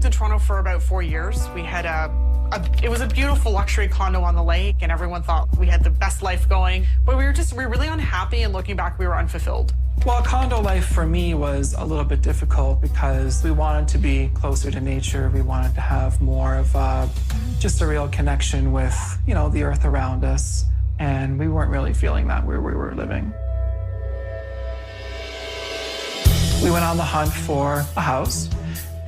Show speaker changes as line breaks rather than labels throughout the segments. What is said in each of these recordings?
lived in Toronto for about 4 years. We had it was a beautiful luxury condo on the lake, and everyone thought we had the best life going. But we were really unhappy, and looking back, we were unfulfilled.
Well, condo life for me was a little bit difficult because we wanted to be closer to nature. We wanted to have more of just a real connection with, you know, the earth around us. And we weren't really feeling that where we were living. We went on the hunt for a house.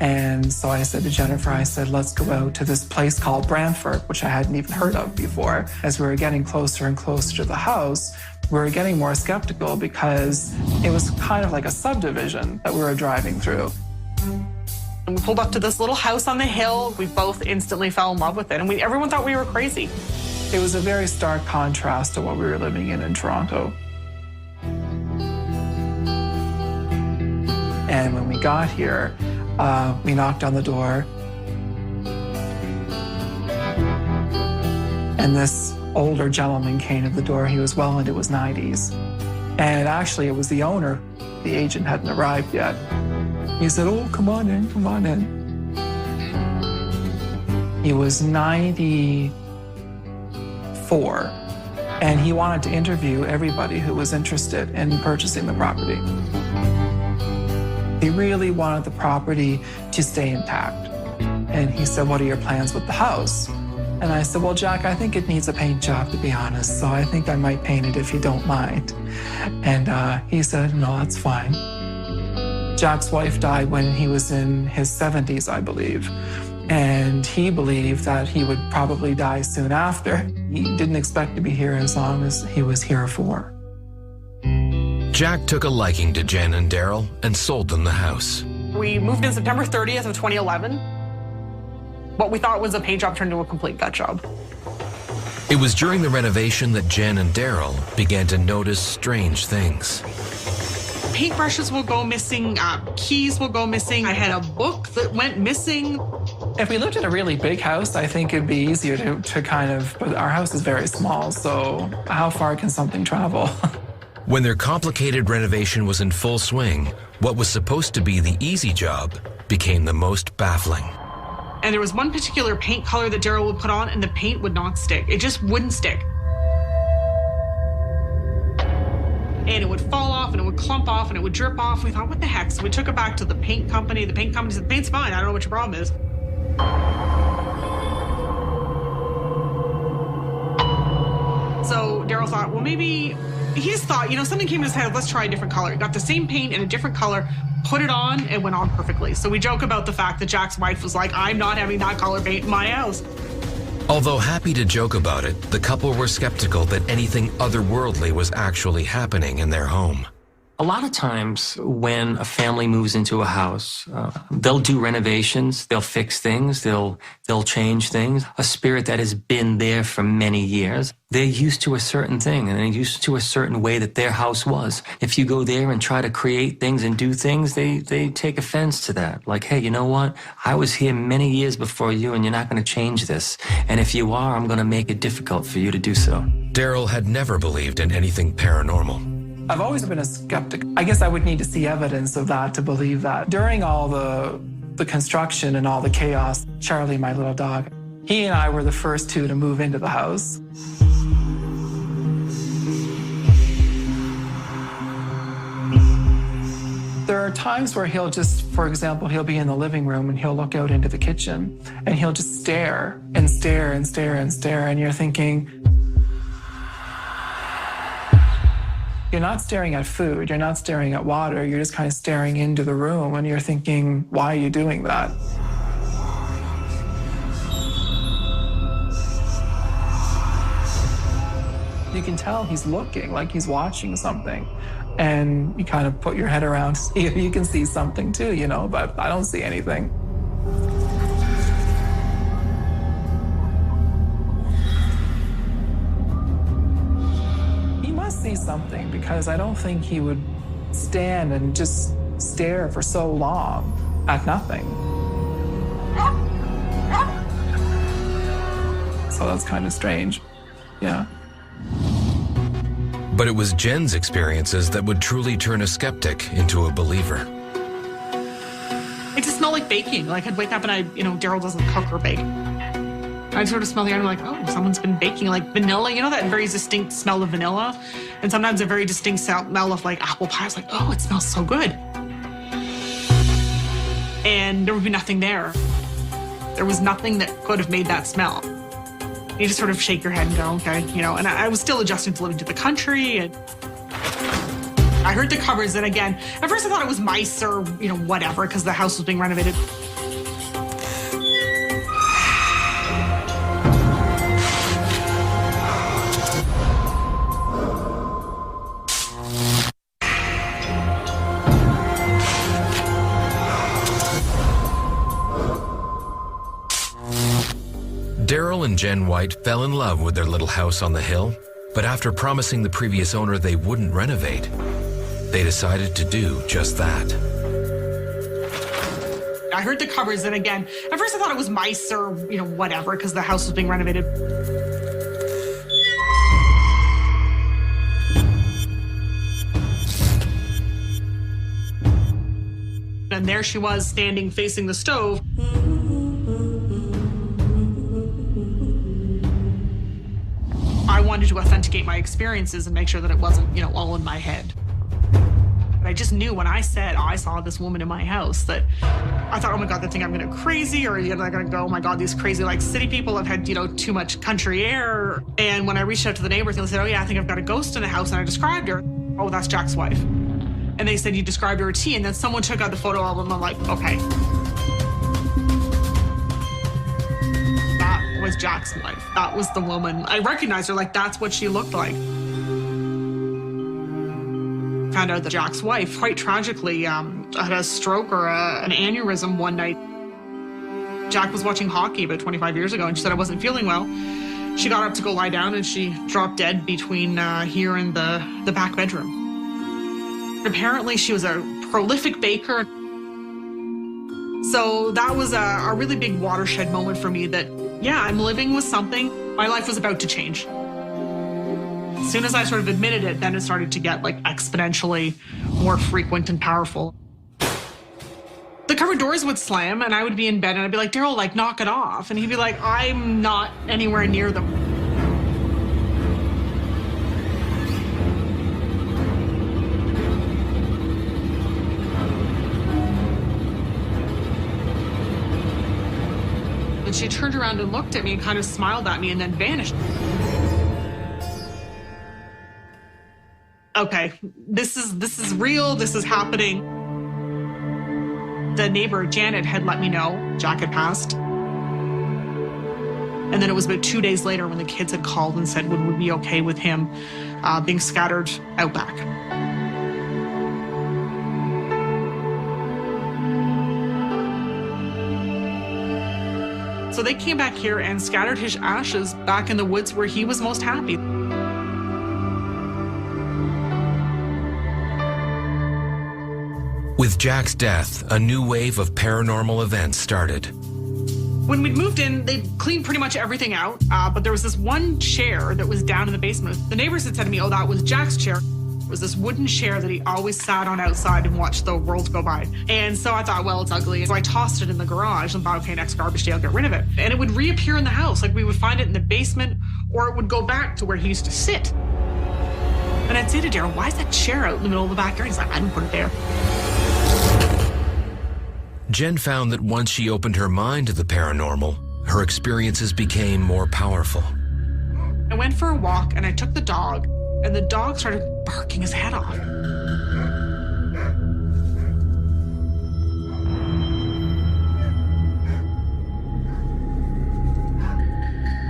And so I said to Jennifer, I said, let's go out to this place called Brantford, which I hadn't even heard of before. As we were getting closer and closer to the house, we were getting more skeptical because it was kind of like a subdivision that we were driving through.
And we pulled up to this little house on the hill. We both instantly fell in love with it, and everyone thought we were crazy.
It was a very stark contrast to what we were living in Toronto. And when we got here, we knocked on the door, and this older gentleman came to the door. He was well into his 90s. And actually, it was the owner. The agent hadn't arrived yet. He said, oh, come on in, come on in. He was 94, and he wanted to interview everybody who was interested in purchasing the property. He really wanted the property to stay intact. And he said, what are your plans with the house? And I said, well, Jack, I think it needs a paint job, to be honest, so I think I might paint it if you don't mind. And he said, no, that's fine. Jack's wife died when he was in his 70s, I believe. And he believed that he would probably die soon after. He didn't expect to be here as long as he was here for.
Jack took a liking to Jen and Daryl and sold them the house.
We moved in September 30th of 2011. What we thought was a paint job turned into a complete gut job.
It was during the renovation that Jen and Daryl began to notice strange things.
Paintbrushes will go missing, keys will go missing. I had a book that went missing.
If we lived in a really big house, I think it'd be easier to kind of, but our house is very small, so how far can something travel?
When their complicated renovation was in full swing, what was supposed to be the easy job became the most baffling.
And there was one particular paint color that Daryl would put on, and the paint would not stick. It just wouldn't stick. And it would fall off, and it would clump off, and it would drip off. We thought, what the heck? So we took it back to the paint company. The paint company said, paint's fine. I don't know what your problem is. So Daryl thought, well, maybe, he just thought, you know, something came in his head, let's try a different color. Got the same paint in a different color, put it on, it went on perfectly. So we joke about the fact that Jack's wife was like, I'm not having that color paint in my house.
Although happy to joke about it, the couple were skeptical that anything otherworldly was actually happening in their home.
A lot of times when a family moves into a house, they'll do renovations, they'll fix things, they'll change things. A spirit that has been there for many years, they're used to a certain thing and they're used to a certain way that their house was. If you go there and try to create things and do things, they take offense to that. Like, hey, you know what? I was here many years before you and you're not going to change this. And if you are, I'm going to make it difficult for you to do so.
Daryl had never believed in anything paranormal.
I've always been a skeptic. I guess I would need to see evidence of that to believe that. During all the construction and all the chaos, Charlie, my little dog, he and I were the first two to move into the house. There are times where he'll just, for example, he'll be in the living room and he'll look out into the kitchen and he'll just stare and stare and stare and stare, and you're thinking, you're not staring at food, you're not staring at water, you're just kind of staring into the room and you're thinking, why are you doing that? You can tell he's looking, like he's watching something. And you kind of put your head around to see if you can see something too, you know, but I don't see anything. See something, because I don't think he would stand and just stare for so long at nothing. So that's kind of strange, yeah.
But it was Jen's experiences that would truly turn a skeptic into a believer.
It just smelled like baking. Like I'd wake up and Daryl doesn't cook or bake. I'd sort of smell the air and I'm like, oh, someone's been baking, like vanilla, that very distinct smell of vanilla. And sometimes a very distinct smell of like apple pie. I was like, oh, it smells so good. And there would be nothing there. There was nothing that could have made that smell. You just sort of shake your head and go, okay, and I was still adjusting to living to the country. And I heard the covers, and again, at first I thought it was mice or, whatever, because the house was being renovated.
Daryl and Jen White fell in love with their little house on the hill, but after promising the previous owner they wouldn't renovate, they decided to do just that.
I heard the covers, and again, at first I thought it was mice or, whatever, because the house was being renovated. And there she was standing facing the stove. I wanted to authenticate my experiences and make sure that it wasn't, all in my head. But I just knew when I said, I saw this woman in my house, that I thought, oh my God, they think I'm gonna crazy, or they're gonna go, oh my God, these crazy city people have had, too much country air. And when I reached out to the neighbors, they said, oh yeah, I think I've got a ghost in the house, and I described her. Oh, that's Jack's wife. And they said, you described her a T, and then someone took out the photo album. I'm like, okay. That was Jack's wife. That was the woman. I recognized her, like that's what she looked like. Found out that Jack's wife, quite tragically, had a stroke or an aneurysm one night. Jack was watching hockey about 25 years ago, and she said, I wasn't feeling well. She got up to go lie down, and she dropped dead between here and the back bedroom. Apparently, she was a prolific baker. So that was a really big watershed moment for me that, yeah, I'm living with something. My life was about to change. As soon as I sort of admitted it, then it started to get like exponentially more frequent and powerful. The cupboard doors would slam and I would be in bed and I'd be like, Daryl, like knock it off. And he'd be like, I'm not anywhere near them. And she turned around and looked at me and kind of smiled at me and then vanished. Okay, this is real, this is happening. The neighbor, Janet, had let me know Jack had passed. And then it was about 2 days later when the kids had called and said, would we be okay with him being scattered out back? So they came back here and scattered his ashes back in the woods where he was most happy.
With Jack's death, a new wave of paranormal events started.
When we'd moved in, they'd cleaned pretty much everything out, but there was this one chair that was down in the basement. The neighbors had said to me, oh, that was Jack's chair. It was this wooden chair that he always sat on outside and watched the world go by. And so I thought, well, it's ugly. So I tossed it in the garage and thought, okay, next garbage day, I'll get rid of it. And it would reappear in the house. Like we would find it in the basement, or it would go back to where he used to sit. And I'd say to Daryl, why is that chair out in the middle of the backyard? He's like, I didn't put it there.
Jen found that once she opened her mind to the paranormal, her experiences became more powerful.
I went for a walk and I took the dog, and the dog started barking his head off.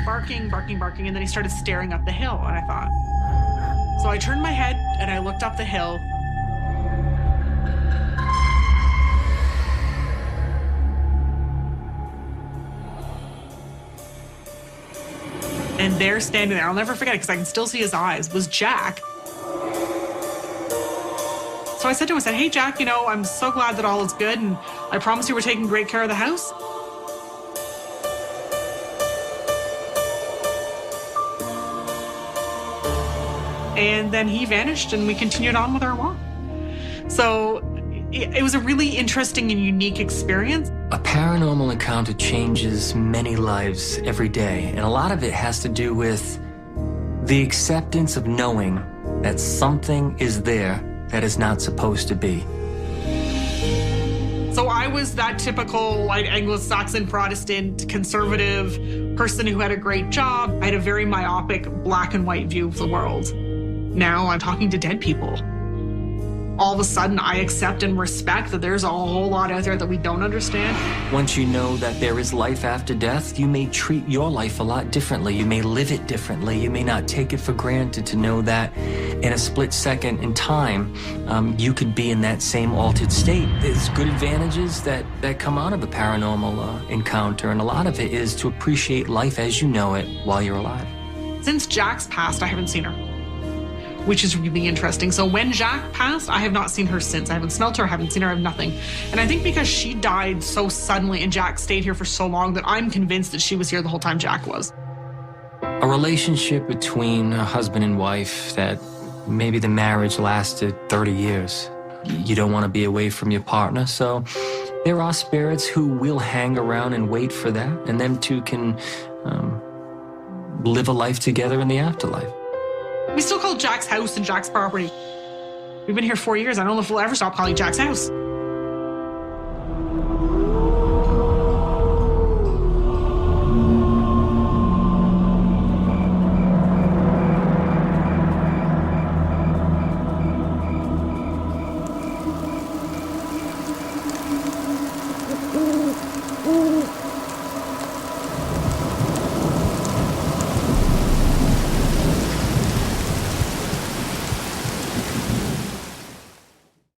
Barking, barking, barking, and then he started staring up the hill, and I thought. So I turned my head and I looked up the hill. And there, standing there, I'll never forget it because I can still see his eyes, was Jack. So I said to him, I said, hey, Jack, I'm so glad that all is good, and I promise you we're taking great care of the house. And then he vanished and we continued on with our walk. So it was a really interesting and unique experience.
A paranormal encounter changes many lives every day, and a lot of it has to do with the acceptance of knowing that something is there that is not supposed to be.
So I was that typical white Anglo-Saxon Protestant conservative person who had a great job. I had a very myopic black and white view of the world. Now I'm talking to dead people. All of a sudden, I accept and respect that there's a whole lot out there that we don't understand.
Once you know that there is life after death, you may treat your life a lot differently. You may live it differently. You may not take it for granted to know that in a split second in time, you could be in that same altered state. There's good advantages that come out of a paranormal encounter, and a lot of it is to appreciate life as you know it while you're alive.
Since Jack's passed, I haven't seen her, which is really interesting. So when Jack passed, I have not seen her since. I haven't smelt her, I haven't seen her, I have nothing. And I think because she died so suddenly and Jack stayed here for so long that I'm convinced that she was here the whole time Jack was.
A relationship between a husband and wife that maybe the marriage lasted 30 years. You don't want to be away from your partner, so there are spirits who will hang around and wait for that, and them two can live a life together in the afterlife.
We still call Jack's house and Jack's property. We've been here 4 years. I don't know if we'll ever stop calling Jack's house.